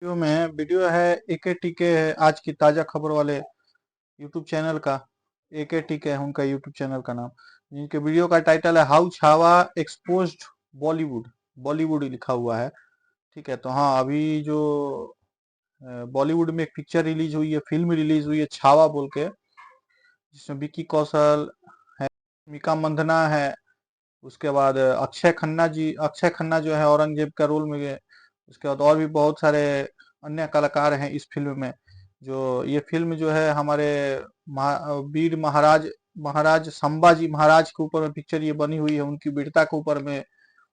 Video है एके टीके है, आज की ताजा खबर वाले यूट्यूब चैनल का। एके टीके है उनका यूट्यूब चैनल का नाम। जिनके वीडियो का टाइटल है हाउ छावा एक्सपोज्ड बॉलीवुड। बॉलीवुड ही लिखा हुआ है। ठीक है, तो हाँ, अभी जो बॉलीवुड में एक पिक्चर रिलीज हुई है, फिल्म रिलीज हुई है छावा बोल के, जिसमें विक्की कौशल है, मिका मंदना है, उसके बाद अक्षय खन्ना जो है औरंगजेब का रोल में है। उसके बाद और भी बहुत सारे अन्य कलाकार हैं इस फिल्म में। जो ये फिल्म जो है हमारे वीर महाराज महाराज संभाजी महाराज के ऊपर में पिक्चर ये बनी हुई है। उनकी वीरता के ऊपर में,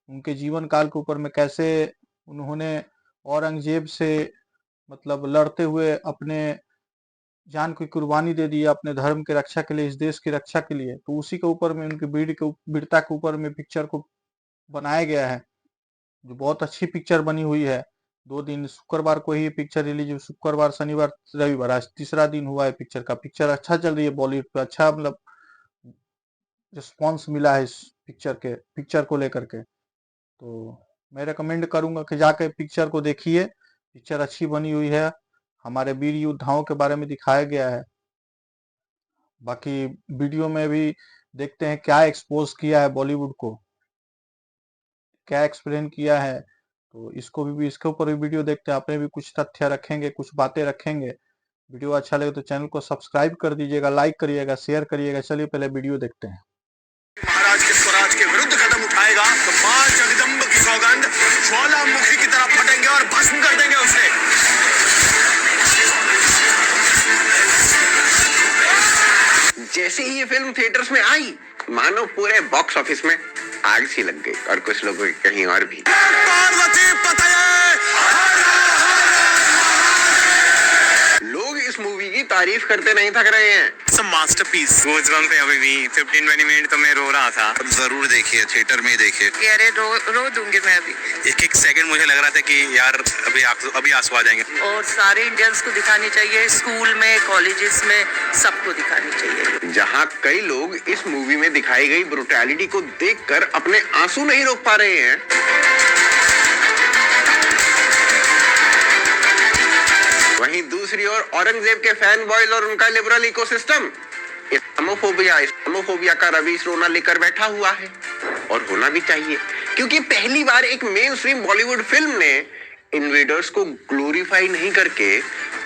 उनके जीवन काल के ऊपर में, कैसे उन्होंने औरंगजेब से मतलब लड़ते हुए अपने जान की कुर्बानी दे दी है अपने धर्म की रक्षा के लिए, इस देश की रक्षा के लिए। तो उसी के ऊपर में, उनकी वीरता के ऊपर में पिक्चर को बनाया गया है, जो बहुत अच्छी पिक्चर बनी हुई है। 2 दिन, शुक्रवार को ही पिक्चर रिलीज हुई, शुक्रवार शनिवार रविवार, आज तीसरा दिन हुआ है पिक्चर का। पिक्चर अच्छा चल रही है बॉलीवुड पे, अच्छा मतलब रिस्पॉन्स मिला है इस पिक्चर को लेकर के। तो मैं रिकमेंड करूंगा कि जाके पिक्चर को देखिए। पिक्चर अच्छी बनी हुई है, हमारे वीर योद्धाओं के बारे में दिखाया गया है। बाकी वीडियो में भी देखते हैं क्या एक्सपोज किया है बॉलीवुड को, क्या एक्सप्लेन किया है। तो इसके ऊपर भी वीडियो देखते हैं, अपने भी कुछ तथ्य रखेंगे, कुछ बातें रखेंगे। वीडियो अच्छा लगे तो चैनल को सब्सक्राइब कर दीजिएगा, लाइक करिएगा, शेयर करिएगा। चलिए पहले वीडियो देखते हैं। महाराज के स्वराज के विरुद्ध कदम उठाएगा तो मां जगदम्ब की सौगंध ज्वालामुखी की तरह फटेंगे और भस्म कर देंगे उसे। जैसे ही ये फिल्म थिएटर्स में आई, मानो पूरे बॉक्स ऑफिस में आग सी लग गई, और कुछ लोगों की कहीं और भी। पार्वती पतये! लोग इस मूवी की तारीफ करते नहीं थक रहे हैं। मास्टरपीस। गूज़बम्प पे अभी भी 15-20 मिनट तो मैं रो रहा था। जरूर देखिए, थिएटर में ही देखिए। अरे रो दूंगी मैं अभी। एक सेकंड मुझे लग रहा था कि यार अभी आंसू आ जाएंगे। और सारे इंडियंस को दिखानी चाहिए, स्कूल में, कॉलेजेस में, सबको दिखानी चाहिए। जहां कई लोग इस मूवी में दिखाई गई ब्रुटैलिटी को देखकर अपने आंसू नहीं रोक पा रहे हैं, वहीं दूसरी ओर औरंगजेब के फैन बॉयज और उनका लिबरल इकोसिस्टम इस्लामोफोबिया का रवीश रोना लेकर बैठा हुआ है। और होना भी चाहिए, क्योंकि पहली बार एक मेन स्ट्रीम बॉलीवुड फिल्म ने इन्वेडर्स को ग्लोरीफाई नहीं करके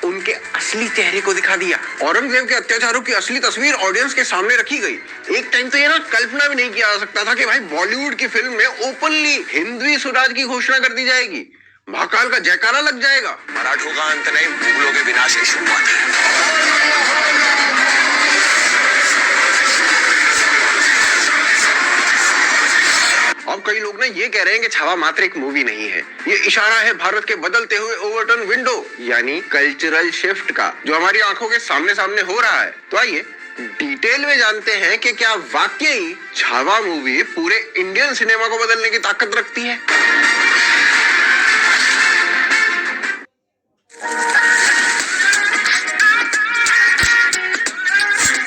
उनके असली चेहरे को दिखा दिया। औरंगजेब के अत्याचारों की असली तस्वीर ऑडियंस के सामने रखी गई। एक टाइम तो ये ना कल्पना भी नहीं किया जा सकता था कि भाई बॉलीवुड की फिल्म में ओपनली हिंदवी स्वराज की घोषणा कर दी जाएगी, महाकाल का जयकारा लग जाएगा। मराठों का अंत नहीं, मुगलों के विनाश की शुरुआत है। अब कई लोग ना ये कह रहे हैं कि छावा मात्र एक मूवी नहीं है, ये इशारा है भारत के बदलते हुए ओवरटर्न विंडो यानी कल्चरल शिफ्ट का, जो हमारी आंखों के सामने सामने हो रहा है। तो आइए डिटेल में जानते हैं कि क्या वाकई छावा मूवी पूरे इंडियन सिनेमा को बदलने की ताकत रखती है।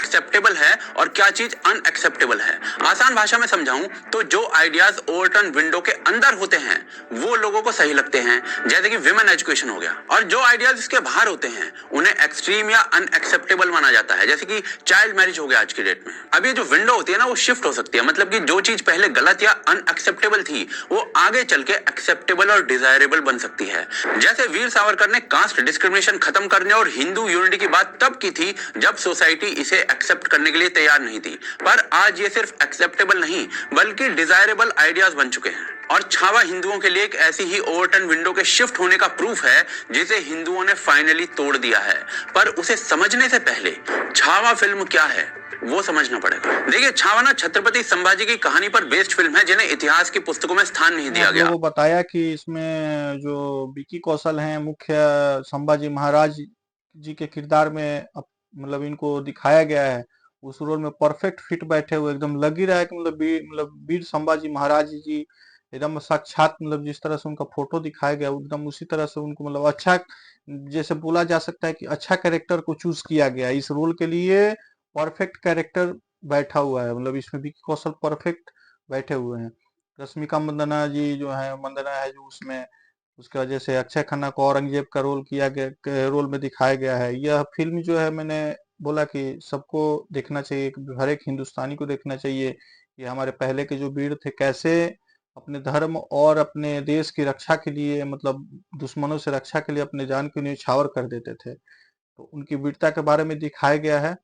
एक्सेप्टेबल है और क्या चीज अनएक्सेप्टेबल है। आसान भाषा में समझाऊं तो जो आइडियाज ओवरटर्न विंडो के अंदर होते हैं वो लोगों को सही लगते हैं, जैसे कि विमेन एजुकेशन हो गया, और जो आइडियाज इसके बाहर होते हैं उन्हें एक्सट्रीम या अनएक्सेप्टेबल माना जाता है, जैसे कि चाइल्ड मैरिज हो गया आज की डेट में। अब ये जो विंडो होती है ना, वो शिफ्ट हो सकती है, मतलब कि जो चीज पहले गलत या अनएक्सेप्टेबल थी वो आगे चल के एक्सेप्टेबल और डिजायरेबल बन सकती है। जैसे वीर सावरकर ने कास्ट डिस्क्रिमिनेशन खत्म करने और हिंदू यूनिटी की बात तब की थी जब सोसाइटी इसे एक्सेप्ट करने के लिए तैयार नहीं थी, पर आज ये सिर्फ एक्सेप्टेबल नहीं बल्कि डिजायरेबल आइडियाज बन चुके हैं। और छावा हिंदुओं के लिए एक ऐसी ही ओवरटर्न विंडो के शिफ्ट होने का प्रूफ है जिसे हिंदुओं ने फाइनली तोड़ दिया है। पर उसे समझने से पहले छावा फिल्म क्या है वो समझना पड़ेगा। देखिए, छावा ना छत्रपति संभाजी की कहानी पर बेस्ड फिल्म है जिन्हें इतिहास की पुस्तकों में स्थान नहीं दिया गया। वो बताया कि इसमें जो विकी कौशल हैं मुख्य संभाजी महाराज जी के किरदार में मतलब इनको दिखाया गया है। उस रोल में परफेक्ट फिट बैठे हुए, एकदम लग ही रहा है कि मतलब वीर संभाजी महाराज जी एकदम साक्षात, मतलब जिस तरह से उनका फोटो दिखाया गया एकदम उसी तरह से उनको मतलब अच्छा, जैसे बोला जा सकता है कि अच्छा कैरेक्टर को चूज किया गया इस रोल के लिए। परफेक्ट कैरेक्टर बैठा हुआ है, मतलब इसमें विकी कौशल परफेक्ट बैठे हुए हैं। रश्मिका मंदाना जी जो है, मंदाना है जो उसमें उसके वजह से अक्षय खन्ना को औरंगजेब का रोल किया गया, रोल में दिखाया गया है। यह फिल्म जो है, मैंने बोला कि सबको देखना चाहिए, हर एक हिंदुस्तानी को देखना चाहिए। ये हमारे पहले के जो वीर थे कैसे अपने धर्म और अपने देश की रक्षा के लिए, मतलब दुश्मनों से रक्षा के लिए अपने जान को न्यौछावर कर देते थे। तो उनकी वीरता के बारे में दिखाया गया है।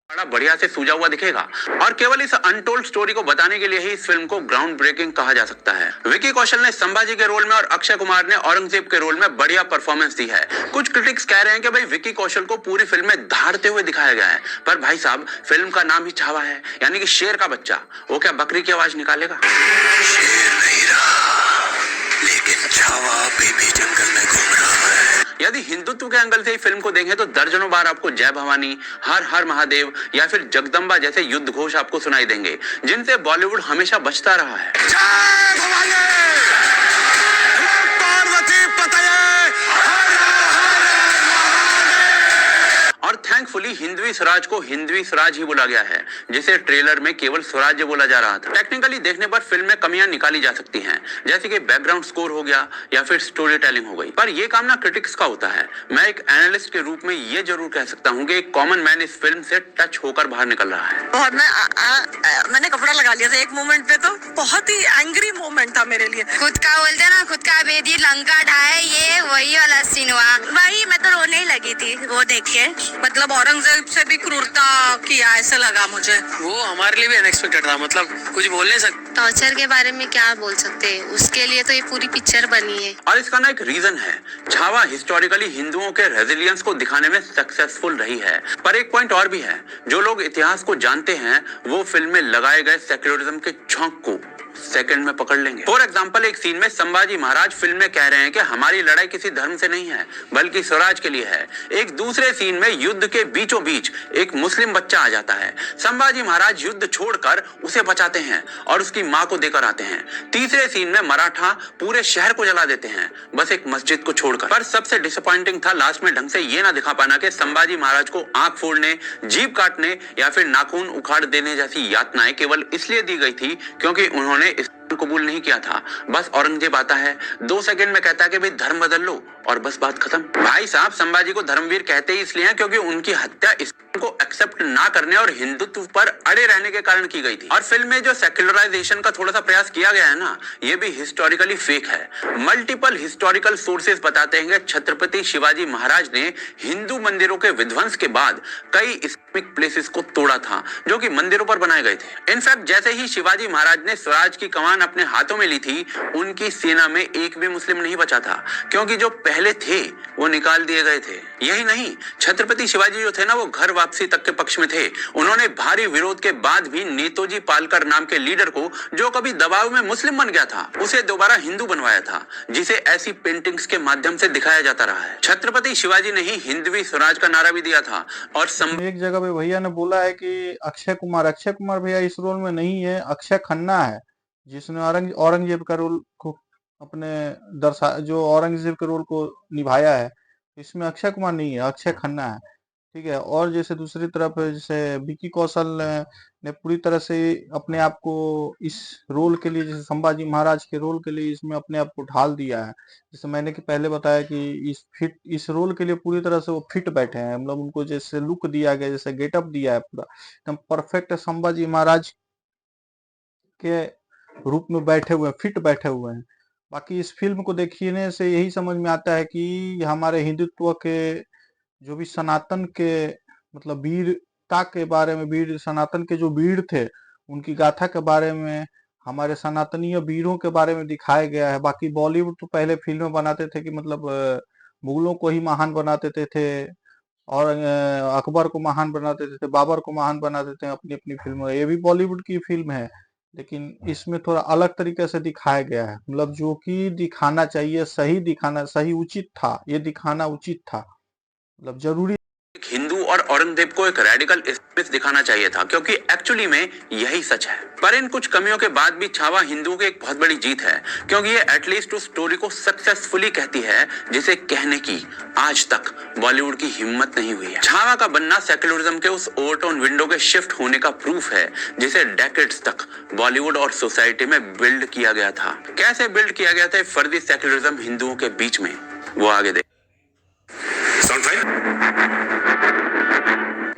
बड़ा बढ़िया से सूझा हुआ दिखेगा और केवल इस अनटोल्ड स्टोरी को बताने के लिए ही इस फिल्म को ग्राउंड ब्रेकिंग कहा जा सकता है। विकी कौशल ने संभाजी के रोल में और अक्षय कुमार ने औरंगजेब के रोल में बढ़िया परफॉर्मेंस दी है। कुछ क्रिटिक्स कह रहे हैं कि भाई विकी कौशल को पूरी फिल्म में धाड़ते हुए दिखाया गया है, पर भाई साहब फिल्म का नाम ही छावा है, यानी कि शेर का बच्चा, वो क्या बकरी की आवाज निकालेगा? शेर नहीं रहा, लेकिन छावा अभी भी जंगल में घूम रहा है। यदि हिंदुत्व के एंगल से ही फिल्म को देखें तो दर्जनों बार आपको जय भवानी, हर हर महादेव या फिर जगदम्बा जैसे युद्ध घोष आपको सुनाई देंगे, जिनसे बॉलीवुड हमेशा बचता रहा है। जय भवानी, पार्वती पतये, और थैंकफुली हिंदवी स्वराज को हिंदवी स्वराज ही बोला गया है, जिसे ट्रेलर में केवल स्वराज्य बोला जा रहा था। टेक्निकली देखने पर फिल्म में कमियां निकाली जा सकती हैं, जैसे कि बैकग्राउंड स्कोर हो गया या फिर स्टोरी टेलिंग हो गई, पर यह काम ना क्रिटिक्स का होता है। मैं एक एनालिस्ट के रूप में ये जरूर कह सकता हूँ कि एक कॉमन मैन इस फिल्म से टच होकर बाहर निकल रहा है। और मैंने कपड़ा लगा लिया था एक मोमेंट पे, तो बहुत ही एंग्री मोमेंट था मेरे लिए। खुद का बोलते ना, खुद का बेदी लंका ढाए, ये वही वाला सीन हुआ। वही मैं तो रोने ही लगी थी वो देख के। मतलब औरंगजेब से भी क्रूरता किया ऐसा लगा मुझे। वो हमारे लिए भी अनएक्सपेक्टेड था, मतलब कुछ बोल नहीं सकते। टॉर्चर के बारे में क्या बोल सकते हैं, उसके लिए तो ये पूरी पिक्चर बनी है। और इसका ना एक रीजन है, छावा हिस्टोरिकली हिंदुओं के रेजिलियंस को दिखाने में सक्सेसफुल रही है। पर एक पॉइंट और भी है, जो लोग इतिहास को जानते हैं वो फिल्म में लगाए गए सेक्युलरिज्म के झोंक को सेकंड में पकड़ लेंगे। फॉर एग्जांपल, एक सीन में संभाजी महाराज फिल्म में कह रहे हैं कि हमारी लड़ाई किसी धर्म से नहीं है बल्कि स्वराज के लिए है। एक दूसरे सीन में युद्ध के बीचों बीच एक मुस्लिम बच्चा आ जाता है। संभाजी महाराज युद्ध छोड़कर उसे बचाते हैं और उसकी मां को देकर आते हैं। तीसरे सीन में मराठा पूरे शहर को जला देते हैं, बस एक मस्जिद को छोड़कर। पर सबसे डिसअपॉइंटिंग था लास्ट में ढंग से ये ना दिखा पाना कि संभाजी महाराज को आंख फोड़ने, जीभ काटने या फिर नाखून उखाड़ देने जैसी यातनाएं केवल इसलिए दी गई थी क्योंकि उन्होंने इस्लाम कबूल नहीं किया था। बस औरंगजेब आता है, 2 सेकंड में कहता है कि भाई धर्म बदल लो और बस बात खत्म। भाई साहब, संभाजी को धर्मवीर कहते ही इसलिए हैं क्योंकि उनकी हत्या इस्लाम को एक्सेप्ट ना करने और हिंदुत्व पर अड़े रहने के कारण की गई थी। और फिल्म में जो सेक्युलराइजेशन का थोड़ा सा प्रयास किया गया है ना, ये भी हिस्टोरिकली फेक है। मल्टीपल हिस्टोरिकल सोर्सेज बताते हैं कि छत्रपति शिवाजी महाराज ने हिंदू मंदिरों के विध्वंस के बाद कई इस्लामिक प्लेसेस को तोड़ा था जो कि मंदिरों पर बनाए गए थे। इनफैक्ट जैसे ही शिवाजी महाराज ने स्वराज की कमान अपने हाथों में ली थी, उनकी सेना में एक भी मुस्लिम नहीं बचा था, क्योंकि जो पहले थे वो निकाल दिए गए थे। यही नहीं, छत्रपति शिवाजी जो थे ना, वो घर वापसी तक के पक्ष में थे। उन्होंने भारी विरोध के बाद भी नेताजी पालकर नाम के लीडर को, जो कभी दबाव में मुस्लिम बन गया था, उसे दोबारा हिंदू बनवाया था, जिसे ऐसी पेंटिंग्स के माध्यम से दिखाया जाता रहा है। छत्रपति शिवाजी ने ही हिंदवी स्वराज का नारा भी दिया था। और एक जगह पे भैया ने बोला है कि अक्षय कुमार भैया इस रोल में नहीं है, अक्षय खन्ना है जिसने औरंगजेब का रोल को अपने जो औरंगजेब के रोल को निभाया है। इसमें अक्षय कुमार नहीं है, अक्षय खन्ना है, ठीक है। और जैसे दूसरी तरफ जैसे विकी कौशल ने पूरी तरह से अपने आप को इस रोल के लिए, जैसे संभाजी महाराज के रोल के लिए इसमें अपने आप को ढाल दिया है। जैसे मैंने कि पहले बताया कि इस रोल के लिए पूरी तरह से वो फिट बैठे हैं, मतलब उनको जैसे लुक दिया गया, जैसे गेटअप दिया है, पूरा एकदम परफेक्ट संभाजी महाराज के रूप में बैठे हुए हैं, फिट बैठे हुए हैं। बाकी इस फिल्म को देखने से यही समझ में आता है कि हमारे हिंदुत्व के जो भी सनातन के मतलब वीरता के बारे में, वीर सनातन के जो वीर थे उनकी गाथा के बारे में, हमारे सनातनीय वीरों के बारे में दिखाया गया है। बाकी बॉलीवुड तो पहले फिल्में बनाते थे कि मतलब मुगलों को ही महान बना देते थे और अकबर को महान बना देते थे, बाबर को महान बना देते हैं अपनी अपनी फिल्म। ये भी बॉलीवुड की फिल्म है, लेकिन इसमें थोड़ा अलग तरीके से दिखाया गया है, मतलब जो कि दिखाना चाहिए, सही उचित था, ये दिखाना उचित था, मतलब जरूरी। हिंदू और औरंगजेब को एक रेडिकल इस्लामिस्ट दिखाना चाहिए था, क्योंकि एक्चुअली में यही सच है। पर इन कुछ कमियों के बाद भी छावा हिंदुओं की एक बहुत बड़ी जीत है, क्योंकि ये एटलीस्ट उस स्टोरी को सक्सेसफुली कहती है जिसे कहने की आज तक बॉलीवुड की हिम्मत नहीं हुई है। छावा का बनना सेक्युलरिज्म के उस ओवरटोन विंडो के शिफ्ट होने का प्रूफ है जिसे डेकेड्स तक बॉलीवुड और सोसाइटी में बिल्ड किया गया था। कैसे बिल्ड किया गया था फर्जी सेक्युलरिज्म हिंदुओं के बीच में, वो आगे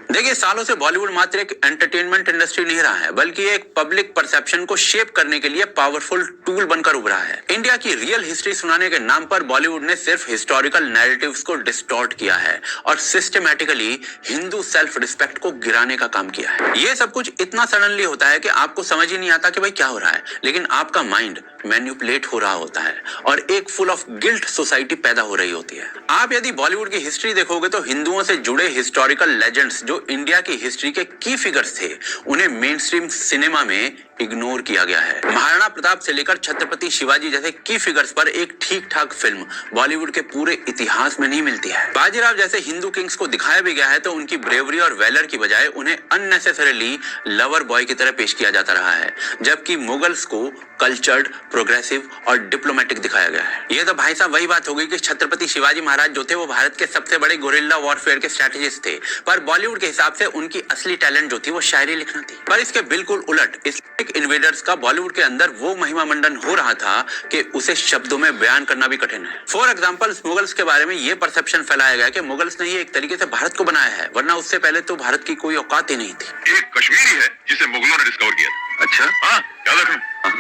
देखिए, सालों से बॉलीवुड मात्र एक एंटरटेनमेंट इंडस्ट्री नहीं रहा है, बल्कि एक पब्लिक परसेप्शन को शेप करने के लिए पावरफुल टूल बनकर उभरा है। इंडिया की रियल हिस्ट्री सुनाने के नाम पर बॉलीवुड ने सिर्फ हिस्टोरिकल नैरेटिव्स को डिस्टॉर्ट किया है और सिस्टमैटिकली हिंदू सेल्फ रिस्पेक्ट को गिराने का काम किया है। ये सब कुछ इतना सडनली होता है कि आपको समझ ही नहीं आता कि भाई क्या हो रहा है, लेकिन आपका माइंड मैनिपुलेट हो रहा होता है और एक फुल ऑफ गिल्ट सोसाइटी पैदा हो रही होती है। आप यदि बॉलीवुड की हिस्ट्री देखोगे तो हिंदुओं से जुड़े हिस्टोरिकल लेजेंड्स जो इंडिया की हिस्ट्री के की फिगर्स थे, उन्हें मेन स्ट्रीम सिनेमा में इग्नोर किया गया है। महाराणा प्रताप से लेकर छत्रपति शिवाजी जैसे की फिगर्स पर एक ठीक ठाक फिल्म बॉलीवुड के पूरे इतिहास में नहीं मिलती है। बाजीराव जैसे हिंदू किंग्स को दिखाया भी गया है तो उनकी ब्रेवरी और वैलर की बजाय उन्हें अननेसेसरीली लवर बॉय की तरह पेश किया जाता रहा है, जबकि मुगल्स को कल्चर्ड, प्रोग्रेसिव और डिप्लोमेटिक दिखाया गया है। ये तो भाई साहब वही बात हो गई कि छत्रपति शिवाजी महाराज जो थे वो भारत के सबसे बड़े गोरिल्ला वॉरफेयर के स्ट्रेटेजिस्ट थे, पर बॉलीवुड के हिसाब से उनकी असली टैलेंट जो थी वो शायरी लिखना थी। पर इसके बिल्कुल उलट इस्लामिक इन्वेडर्स का बॉलीवुड के अंदर वो महिमा मंडन हो रहा था कि उसे शब्दों में बयान करना भी कठिन है। फॉर एग्जाम्पल, मुगल्स के बारे में ये परसेप्शन फैलाया गया कि मुगल्स ने ये एक तरीके से भारत को बनाया है, वरना उससे पहले तो भारत की कोई औकात ही नहीं थी। एक कश्मीरी है जिसे मुगलों ने डिस्कवर किया था। अच्छा, हाँ, याद रखना।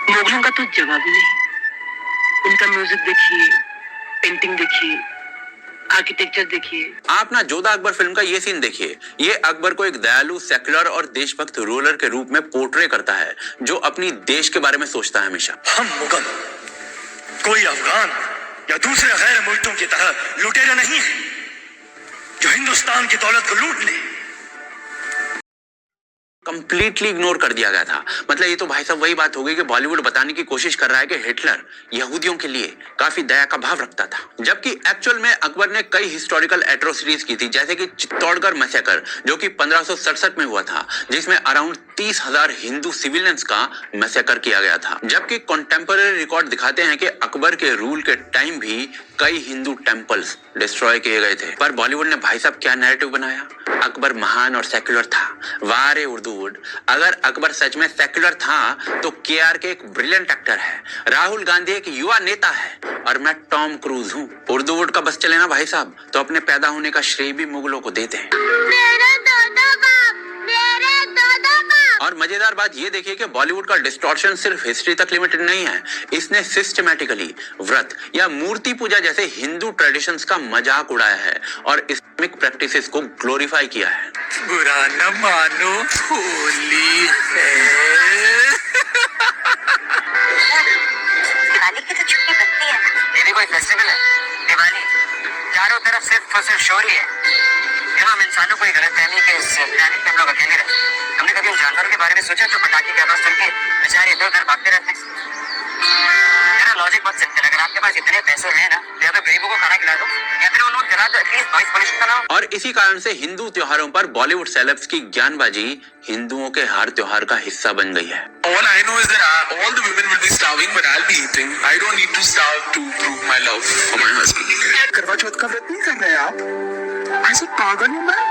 मुगलों का तो जवाब ही नहीं। उनका म्यूजिक देखिए, पेंटिंग देखिए, आर्किटेक्चर देखिए। आप ना जोधा अकबर फिल्म का ये सीन देखिए। ये अकबर को एक दयालु, सेक्युलर और देशभक्त रूलर के रूप में पोर्ट्रे करता है जो अपनी देश के बारे में सोचता है हमेशा। हम मुगल कोई अफगान या दूसरे गैर मुल्कों की तरह लुटेरे नहीं है जो हिंदुस्तान की दौलत को लूट ले। कंप्लीटली इग्नोर कर दिया गया था। मतलब ये तो भाई साहब वही बात हो गई कि बॉलीवुड बताने की कोशिश कर रहा है कि हिटलर यहूदियों के लिए काफी दया का भाव रखता था, जबकि एक्चुअल में अकबर ने कई हिस्टोरिकल एट्रोसिटीज की थी, जैसे कि चित्तौड़गढ़ मैसेकर जो कि 1567 में हुआ था, जिसमें अराउंड 30,000 हिंदू सिविलियंस का मैसेकर किया गया था। जबकि कॉन्टेम्पररी रिकॉर्ड दिखाते हैं कि अकबर के रूल के टाइम भी कई हिंदू टेम्पल्स डिस्ट्रॉय किए गए थे। पर बॉलीवुड ने भाई साहब क्या नैरेटिव बनाया, अकबर महान और सेक्युलर था। वाह रे उर्दूवुड, अगर अकबर सच में सेक्युलर था तो केआरके एक ब्रिलियंट एक्टर है, राहुल गांधी एक युवा नेता है और मैं टॉम क्रूज हूँ। उर्दूवुड का बस चले ना भाई साहब तो अपने पैदा होने का श्रेय भी मुगलों को देते हैं। और मजेदार बात ये देखिए कि बॉलीवुड का डिस्टॉर्शन सिर्फ हिस्ट्री तक लिमिटेड नहीं है, इसने सिस्टमैटिकली व्रत या मूर्ति पूजा जैसे हिंदू ट्रेडिशंस का मजाक उड़ाया है और इस्लामिक प्रैक्टिसेस को ग्लोरीफाई किया है। बुरा न मानो, होली है। दिवाली की तो छुट्टी बनती है ना। ये भी कोई फेस्टिवल है? दिवाली चारों तरफ सिर्फ और सिर्फ शोर ही है। क्यों हम इंसानों को गलतफहमी के इस प्लेनेट पे हम लोग अकेले रहते हैं? हमने कभी उन जानवरों के बारे में सोचा जो पटाखे की आवाज सुन के बेचारे इधर उधर भागते रहते हैं? मेरा लॉजिक बहुत सिंपल है, अगर आपके पास इतने पैसे हैं ना, या तो गरीबों को खाना खिला दो या फिर उन्होंने जला दो, एटलीस्ट नॉइस पोल्यूशन बनाओ। और इसी कारण से हिंदू त्योहारों पर बॉलीवुड सेलेब्स की ज्ञानबाजी हिंदुओं के हर त्योहार का हिस्सा बन गई है। All I know is that all the women will be starving, but I'll be eating. I don't need to starve to prove my love for my husband. करवा चौथ का व्रत नहीं कर रहे आप? ऐसे पागल हूँ मैं?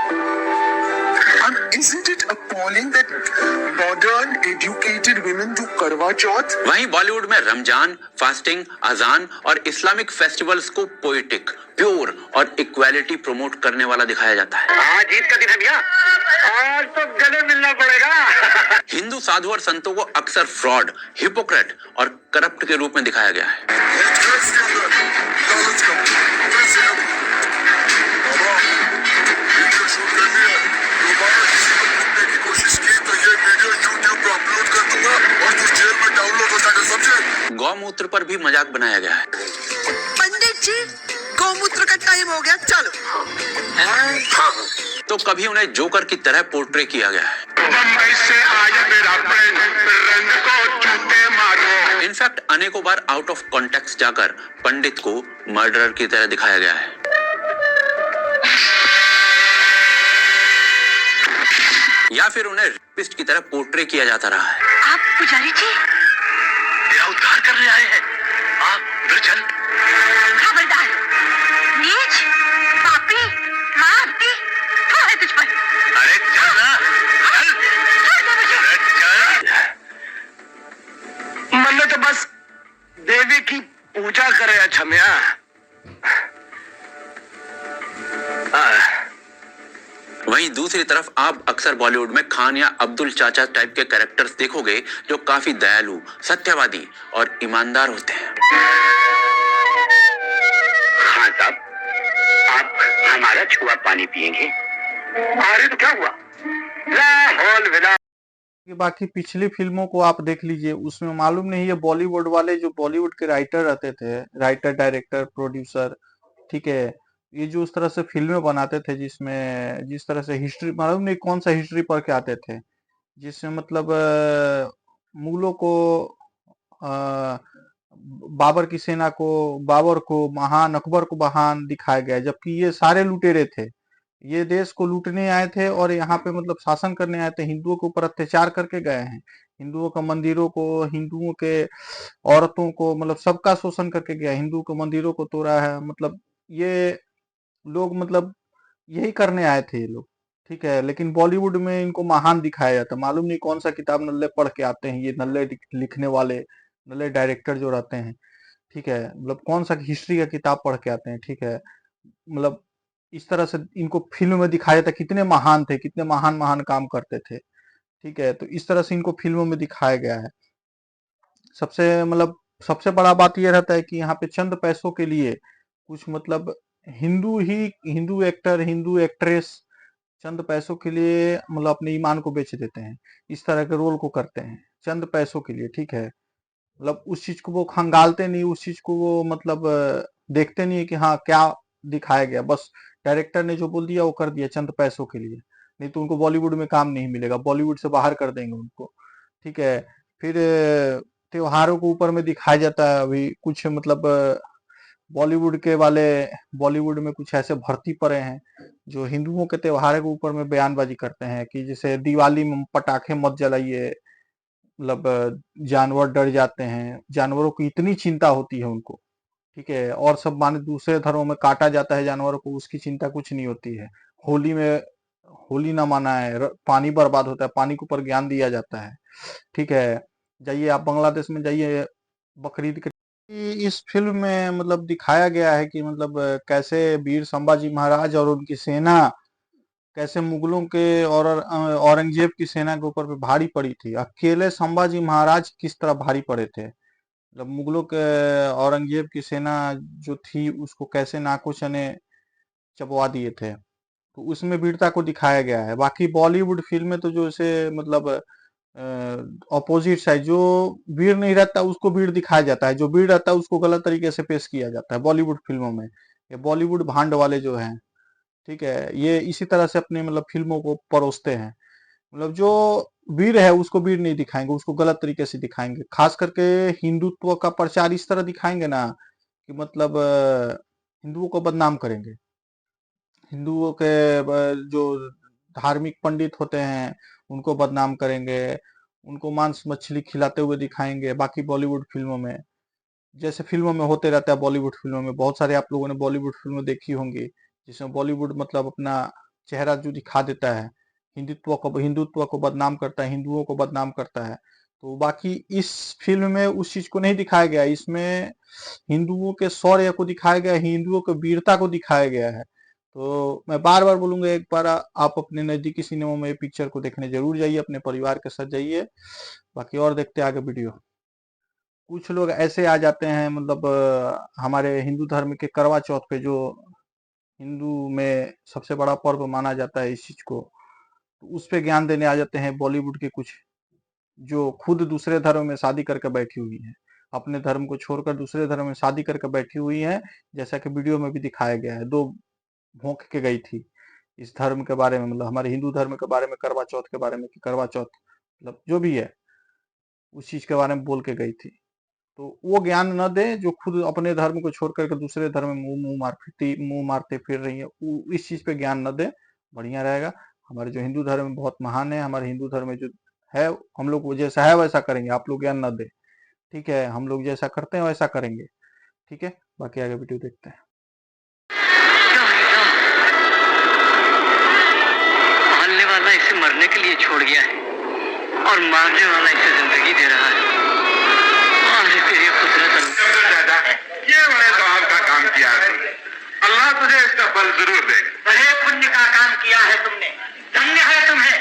Isn't it appalling that modern educated women do करवा चौथ? वहीं बॉलीवुड में रमजान, फास्टिंग, अजान और इस्लामिक फेस्टिवल्स को पोएटिक, प्योर और इक्वालिटी प्रमोट करने वाला दिखाया जाता है। हाँ, जीत का दिन है भैया, आज तो गले मिलना पड़ेगा। हिंदू साधु और संतों को अक्सर फ्रॉड, हिपोक्रेट और करप्ट के रूप में दिखाया गया है। गौमूत्र पर भी मजाक बनाया गया है। पंडित जी, गौमूत्र का टाइम हो गया, चलो। तो कभी उन्हें जोकर की तरह पोर्ट्रे किया गया है। इनफैक्ट अनेकों बार आउट ऑफ कॉन्टेक्स्ट जाकर पंडित को मर्डरर की तरह दिखाया गया है। या फिर उन्हें रेपिस्ट की तरह पोर्ट्रे किया जाता रहा है। आप पुजारी जी तेरा उद्धार करने आए हैं। उधर चल। खबरदार, नीच, पापी, मारती, वो है तुझ पर। अरे चल ना, चल। छोड़ दे मुझे। अरे चल। मन तो बस देवी की पूजा करे छमिया। वहीं दूसरी तरफ आप अक्सर बॉलीवुड में खान या अब्दुल चाचा टाइप के कैरेक्टर्स देखोगे जो काफी दयालु, सत्यवादी और ईमानदार होते हैं। हाँ साहब, आप हमारा छुआ पानी पिएंगे? अरे तो क्या हुआ? लाहौल विला। ये बाकी पिछली फिल्मों को आप देख लीजिए, उसमें मालूम नहीं, ये बॉलीवुड वाले जो बॉलीवुड के राइटर रहते थे, राइटर, डायरेक्टर, प्रोड्यूसर, ठीक है, ये जो उस तरह से फिल्में बनाते थे जिसमें जिस तरह से हिस्ट्री, मालूम नहीं कौन सा हिस्ट्री पढ़ के आते थे, जिसमें मतलब मुगलों को, बाबर की सेना को, बाबर को महान, अकबर को महान दिखाया गया, जबकि ये सारे लुटेरे थे। ये देश को लूटने आए थे और यहाँ पे मतलब शासन करने आए थे, हिंदुओं के ऊपर अत्याचार करके गए हैं, हिंदुओं के मंदिरों को, हिंदुओं के औरतों को, मतलब सबका शोषण करके गया, हिंदुओं के मंदिरों को तोड़ा है। मतलब ये लोग मतलब यही करने आए थे ये लोग, ठीक है। लेकिन बॉलीवुड में इनको महान दिखाया जाता है, मालूम नहीं कौन सा किताब नल्ले पढ़ के आते हैं ये नल्ले लिखने वाले, नल्ले डायरेक्टर जो रहते हैं, ठीक है, मतलब कौन सा हिस्ट्री का किताब पढ़ के आते हैं, ठीक है। मतलब इस तरह से इनको फिल्म में दिखाया जाता है, कितने महान थे, कितने महान महान काम करते थे, ठीक है। तो इस तरह से इनको फिल्मों में दिखाया गया है। सबसे मतलब सबसे बड़ा बात यह रहता है कि यहाँ पे चंद पैसों के लिए कुछ मतलब हिंदू एक्टर, हिंदू एक्ट्रेस चंद पैसों के लिए मतलब अपने ईमान को बेच देते हैं, इस तरह के रोल को करते हैं चंद पैसों के लिए, ठीक है। मतलब उस चीज को वो खंगालते नहीं, उस चीज को वो मतलब देखते नहीं है कि हाँ क्या दिखाया गया, बस डायरेक्टर ने जो बोल दिया वो कर दिया चंद पैसों के लिए, नहीं तो उनको बॉलीवुड में काम नहीं मिलेगा, बॉलीवुड से बाहर कर देंगे उनको, ठीक है। फिर त्योहारों के ऊपर में दिखाया जाता है अभी कुछ मतलब बॉलीवुड के वाले, बॉलीवुड में कुछ ऐसे भर्ती पड़े हैं जो हिंदुओं के त्योहार के ऊपर में बयानबाजी करते हैं कि जैसे दिवाली में पटाखे मत जलाइए, मतलब जानवर डर जाते हैं, जानवरों की इतनी चिंता होती है उनको, ठीक है। और सब माने दूसरे धर्मों में काटा जाता है जानवरों को, उसकी चिंता कुछ नहीं होती है। होली में होली ना मनाए, पानी बर्बाद होता है, पानी के ऊपर ज्ञान दिया जाता है, ठीक है। जाइए आप बांग्लादेश में जाइए, बकरीद के इस फिल्म में मतलब दिखाया गया है कि मतलब कैसे वीर संभाजी महाराज और उनकी सेना कैसे मुगलों के और औरंगजेब की सेना के ऊपर पे भारी पड़ी थी, अकेले संभाजी महाराज किस तरह भारी पड़े थे, मतलब मुगलों के औरंगजेब की सेना जो थी उसको कैसे नाको चने चबवा दिए थे, तो उसमें वीरता को दिखाया गया है। बाकी बॉलीवुड फिल्म में तो जो ऐसे मतलब अपोजिट साइड, जो वीर नहीं रहता उसको वीर दिखाया जाता है, जो वीर रहता है उसको गलत तरीके से पेश किया जाता है बॉलीवुड फिल्मों में। ये बॉलीवुड भांड वाले जो हैं, ठीक है, ये इसी तरह से अपने मतलब फिल्मों को परोसते हैं, मतलब जो वीर है उसको वीर नहीं दिखाएंगे, उसको गलत तरीके से दिखाएंगे, खास करके हिंदुत्व का प्रचार इस तरह दिखाएंगे ना कि मतलब हिंदुओं को बदनाम करेंगे, हिंदुओं के जो धार्मिक पंडित होते हैं उनको बदनाम करेंगे, उनको मांस मछली खिलाते हुए दिखाएंगे। बाकी बॉलीवुड फिल्मों में जैसे फिल्मों में होते रहता है, बॉलीवुड फिल्मों में बहुत सारे आप लोगों ने बॉलीवुड फिल्में देखी होंगी जिसमें बॉलीवुड मतलब अपना चेहरा जो दिखा देता है, हिंदुत्व को बदनाम करता है, हिंदुओं को बदनाम करता है। तो बाकी इस फिल्म में उस चीज को नहीं दिखाया गया, इसमें हिंदुओं के शौर्य को दिखाया गया, हिंदुओं के वीरता को दिखाया गया है। तो मैं बार बार बोलूंगा, एक बार आप अपने नजदीकी सिनेमा में पिक्चर को देखने जरूर जाइए, अपने परिवार के साथ जाइए। बाकी और देखते आगे वीडियो। कुछ लोग ऐसे आ जाते हैं मतलब हमारे हिंदू धर्म के करवा चौथ पे, जो हिंदू में सबसे बड़ा पर्व माना जाता है इस चीज को, तो उस पे ज्ञान देने आ जाते हैं बॉलीवुड के कुछ, जो खुद दूसरे धर्म में शादी करके बैठी हुई है, अपने धर्म को छोड़कर दूसरे धर्म में शादी करके बैठी हुई है, जैसा कि वीडियो में भी दिखाया गया है। दो भोंक के गई थी इस धर्म के बारे में, मतलब हमारे हिंदू धर्म के बारे में, करवा चौथ के बारे में, कि करवा चौथ मतलब जो भी है उस चीज के बारे में बोल के गई थी। तो वो ज्ञान न दे जो खुद अपने धर्म को छोड़ करके दूसरे धर्म में मुंह मारते फिर रही है, इस चीज पे ज्ञान न दे, बढ़िया रहेगा। हमारे जो हिंदू धर्म बहुत महान है, हमारे हिंदू धर्म में जो है, हम लोग जैसा है वैसा करेंगे, आप लोग ज्ञान न दे, ठीक है, हम लोग जैसा करते हैं वैसा करेंगे, ठीक है। बाकी आगे वीडियो देखते हैं। पालने वाला इसे मरने के लिए छोड़ गया है और मारने वाला इसे जिंदगी दे रहा है। अरे तेरी कुदरत, ये बड़े साहब का काम किया है, अल्लाह तुझे इसका फल जरूर दे। बड़े पुण्य का काम किया है तुमने, धन्य है तुम्हें,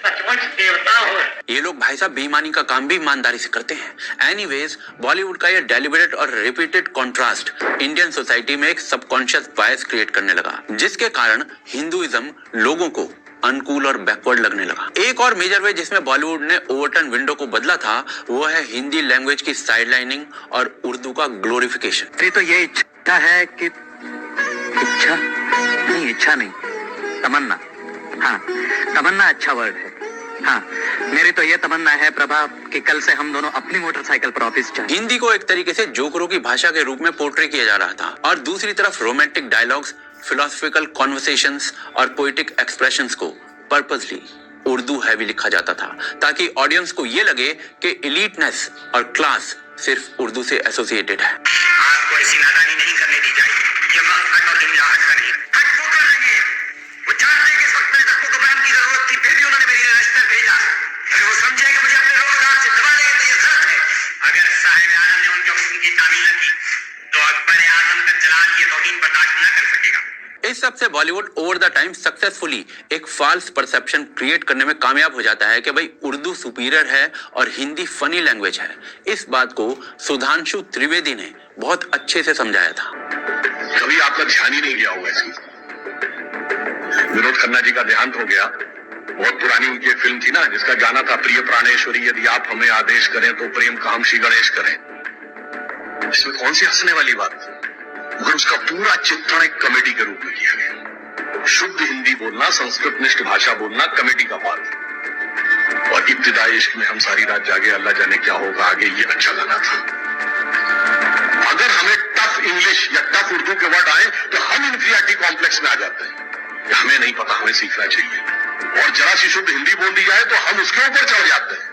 सचमुच देवता हो। ये लोग भाई साहब बेईमानी का काम भी ईमानदारी से करते हैं। एनीवेज, बॉलीवुड का ये डेलिबरेट और रिपीटेड कॉन्ट्रास्ट इंडियन सोसाइटी में एक सबकॉन्शियस बायस क्रिएट करने लगा, जिसके कारण हिंदुइज्म लोगों को अनकूल और बैकवर्ड लगने लगा। एक और मेजर वे जिसमें बॉलीवुड ने ओवरटर्न विंडो को बदला था, वो है हिंदी लैंग्वेज की साइडलाइनिंग और उर्दू का ग्लोरिफिकेशन। तो ये इच्छा है कि इच्छा नहीं, तमन्ना। हाँ, तमन्ना अच्छा वर्ड है। हाँ, मेरी तो ये तमन्ना है प्रभा कि कल से हम दोनों अपनी मोटरसाइकिल पर ऑफिस जाएं। हिंदी को एक तरीके से जोकरों की भाषा के रूप में पोर्ट्रे किया जा रहा था और दूसरी तरफ रोमांटिक डायलॉग्स, फिलोसफिकल कॉन्वर्सेशंस और पोएटिक एक्सप्रेशंस को पर्पसली उर्दू हैवी लिखा जाता था, ताकि ऑडियंस को ये लगे कि एलीटनेस और क्लास सिर्फ उर्दू से एसोसिएटेड है। आपको ऐसी नादानी नहीं करने दी जाएगी। ये वक्त हट और दुनिया हट का नहीं, हट वो कर रही है। वो जानते हैं कि इस वक्त मेरे तक को घबराने की जरूरत थी, फिर भी उन्होंने मेरे लिए रजिस्टर भेजा। अगर वो समझे कि मुझे अपने रोजगार से दबा देंगे तो ये गलत है। अगर साहिब आलम ने उनके हुस्न की तामील न की तो अकबर आजम का जलाल ये तौहीन बर्दाश्त न कर सकेगा। इस सब से Bollywood over the time successfully एक फॉल्स परसेप्शन क्रिएट करने में कामयाब हो जाता है कि भाई उर्दू सुपीरियर है और हिंदी फनी लैंग्वेज है। इस बात को सुधांशु त्रिवेदी ने बहुत अच्छे से समझाया था। कभी आपका ध्यान ही नहीं गया होगा इसमें। विनोद खन्ना जी का देहांत हो गया। बहुत पुरानी उनकी एक फिल्म थी ना, जिसका गाना था प्रिय प्राणेश्वरी यदि आप हमें आदेश करें तो प्रेम का हम श्री गणेश करें। इसमें कौन सी हंसने वाली बात, मगर उसका पूरा चित्रण एक कॉमेडी के रूप में किया गया। शुद्ध हिंदी बोलना, संस्कृत निष्ठ भाषा बोलना कॉमेडी का पार्ट। और इब्तिदाई इश्क में हम सारी रात जागे अल्लाह जाने क्या होगा आगे, ये अच्छा गाना था। अगर हमें टफ इंग्लिश या टफ उर्दू के वर्ड आए तो हम इंफीरियरिटी कॉम्प्लेक्स में आ जाते हैं कि हमें नहीं पता, हमें सीखना चाहिए। और जरा सी शुद्ध हिंदी बोल दी जाए तो हम उसके ऊपर चढ़ जाते हैं।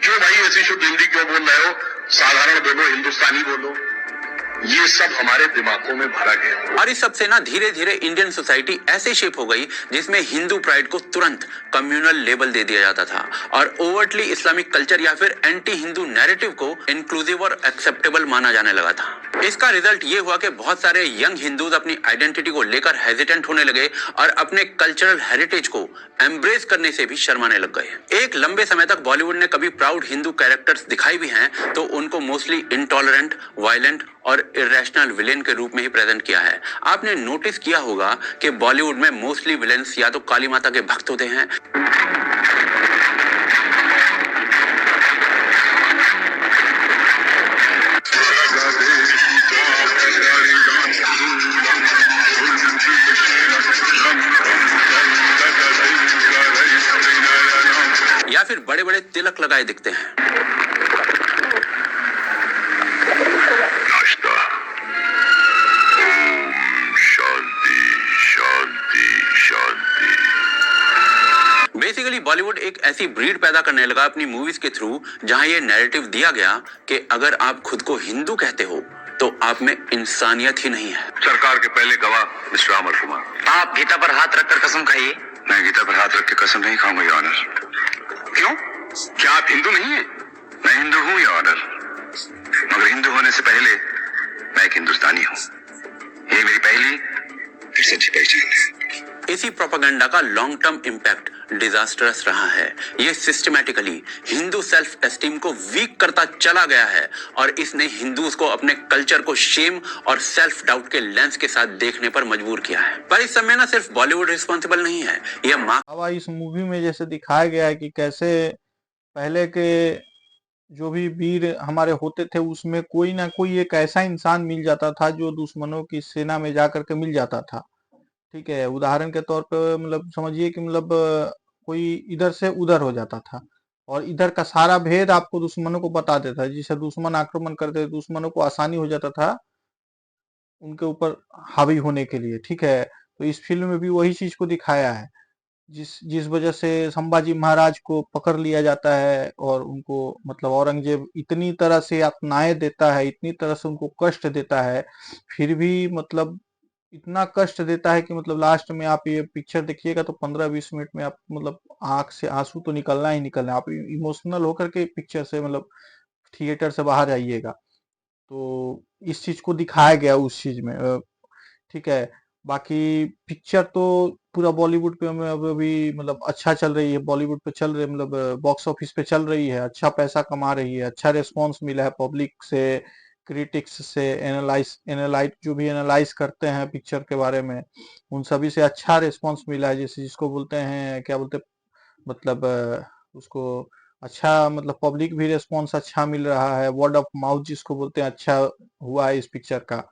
क्यों भाई ऐसी शुद्ध हिंदी क्यों बोल रहे हो, साधारण बोलो, हिंदुस्तानी बोलो। ये सब हमारे दिमागों में भरा गया और इस सब से ना धीरे धीरे इंडियन सोसाइटी ऐसे शेप हो गई जिसमें हिंदू प्राइड को तुरंत कम्युनल लेबल दे दिया जाता था और ओवरटली इस्लामिक कल्चर या फिर एंटी हिंदू नैरेटिव को इंक्लूसिव और एक्सेप्टेबल माना जाने लगा था। इसका रिजल्ट ये हुआ कि बहुत सारे यंग हिंदूज अपनी आइडेंटिटी को लेकर हेजिटेंट होने लगे और अपने कल्चरल हेरिटेज को एम्ब्रेस करने से भी शर्माने लग गए। एक लंबे समय तक बॉलीवुड ने कभी प्राउड हिंदू कैरेक्टर्स दिखाई भी हैं तो उनको मोस्टली इंटॉलरेंट, वायलेंट और इरेशनल विलेन के रूप में ही प्रेजेंट किया है। आपने नोटिस किया होगा कि बॉलीवुड में मोस्टली विलेन्स या तो काली माता के भक्त होते हैं या फिर बड़े बड़े तिलक लगाए दिखते हैं। बेसिकली बॉलीवुड एक ऐसी ब्रीड पैदा करने लगा अपनी मूवीज के थ्रू जहां ये नैरेटिव दिया गया कि अगर आप खुद को हिंदू कहते हो तो आप में इंसानियत ही नहीं है। सरकार के पहले गवाह मिस्टर अमर कुमार, आप गीता पर हाथ रखकर कसम खाइए। मैं गीता पर हाथ रख के कसम नहीं खाऊंगा योर ऑनर। क्यों, क्या आप हिंदू नहीं हैं? मैं हिंदू हूं योर ऑनर, मगर हिंदू होने से पहले मैं एक हिंदुस्तानी हूं। ये मेरी पहली फिर सच्ची पहचान है। इसी प्रोपेगेंडा का लॉन्ग टर्म इम्पैक्ट डिजास्टरस रहा है। ये सिस्टमैटिकली हिंदू सेल्फ एस्टीम को वीक करता चला गया है और इसने हिंदूज को अपने कल्चर को शेम और सेल्फ डाउट के लेंस के साथ देखने पर मजबूर किया है। पर इस समय ना सिर्फ बॉलीवुड रिस्पॉन्सिबल नहीं है, यह इस मूवी में जैसे दिखाया गया है कि कैसे पहले के जो भी वीर हमारे होते थे उसमें कोई ना कोई एक ऐसा इंसान मिल जाता था जो दुश्मनों की सेना में जा करके मिल जाता था। ठीक है, उदाहरण के तौर पे मतलब समझिए कि मतलब कोई इधर से उधर हो जाता था और इधर का सारा भेद आपको दुश्मनों को बता देता था। जिसे दुश्मन आक्रमण करते थे, दुश्मनों को आसानी हो जाता था उनके ऊपर हावी होने के लिए। ठीक है, तो इस फिल्म में भी वही चीज को दिखाया है। जिस वजह से संभाजी महाराज को पकड़ लिया जाता है और उनको मतलब औरंगजेब इतनी तरह से यातनाएं देता है, इतनी तरह से उनको कष्ट देता है, फिर भी मतलब इतना कष्ट देता है कि मतलब लास्ट में आप ये पिक्चर देखिएगा तो 15-20 मिनट में आप मतलब आंख से आंसू तो निकलना ही निकलना है। आप इमोशनल होकर के पिक्चर से मतलब थिएटर से बाहर आइएगा। तो इस चीज को दिखाया गया उस चीज में। ठीक है, बाकी पिक्चर तो पूरा बॉलीवुड पे हमें अब अभी मतलब अच्छा चल रही है, बॉलीवुड पे चल रही है, मतलब बॉक्स ऑफिस पे चल रही है, अच्छा पैसा कमा रही है, अच्छा रिस्पॉन्स मिला है पब्लिक से, क्रिटिक्स से, एनालाइट जो भी एनालाइज करते हैं पिक्चर के बारे में, उन सभी से अच्छा रिस्पॉन्स मिला है। जैसे जिसको बोलते हैं क्या बोलते मतलब उसको अच्छा मतलब पब्लिक भी रिस्पॉन्स अच्छा मिल रहा है, वर्ड ऑफ माउथ जिसको बोलते हैं अच्छा हुआ है इस पिक्चर का।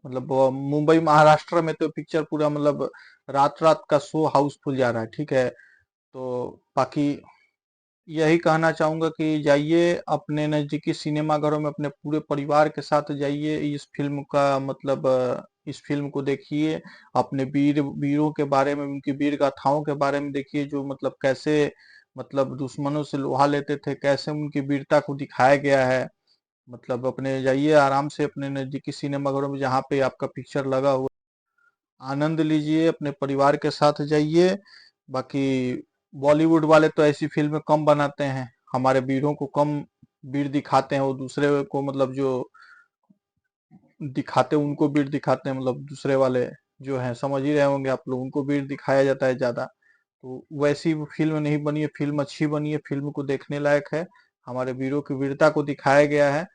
मतलब मुंबई महाराष्ट्र में तो पिक्चर पूरा मतलब रात रात का शो हाउसफुल जा रहा है। ठीक है, तो बाकी यही कहना चाहूंगा कि जाइए अपने नजदीकी सिनेमाघरों में अपने पूरे परिवार के साथ जाइए, इस फिल्म का मतलब इस फिल्म को देखिए, अपने वीरों के बारे में, उनकी वीर गाथाओं के बारे में देखिए, जो मतलब कैसे मतलब दुश्मनों से लोहा लेते थे, कैसे उनकी वीरता को दिखाया गया है। मतलब अपने जाइए आराम से अपने नजदीकी सिनेमाघरों में जहाँ पे आपका पिक्चर लगा हुआ, आनंद लीजिए, अपने परिवार के साथ जाइए। बाकी बॉलीवुड वाले तो ऐसी फिल्में कम बनाते हैं, हमारे वीरों को कम वीर दिखाते हैं, वो दूसरे को मतलब जो दिखाते हैं उनको वीर दिखाते हैं, मतलब दूसरे वाले जो हैं समझ ही रहे होंगे आप लोग, उनको वीर दिखाया जाता है ज्यादा। तो वैसी वो फिल्म नहीं बनी है, फिल्म अच्छी बनी है, फिल्म को देखने लायक है, हमारे वीरों की वीरता को दिखाया गया है।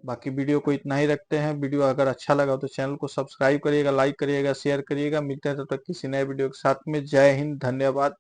बाकी वीडियो को इतना ही रखते हैं। वीडियो अगर अच्छा लगा तो चैनल को सब्सक्राइब करिएगा, लाइक करिएगा, शेयर करिएगा। मिलते हैं तब तक किसी नए वीडियो के साथ में। जय हिंद, धन्यवाद।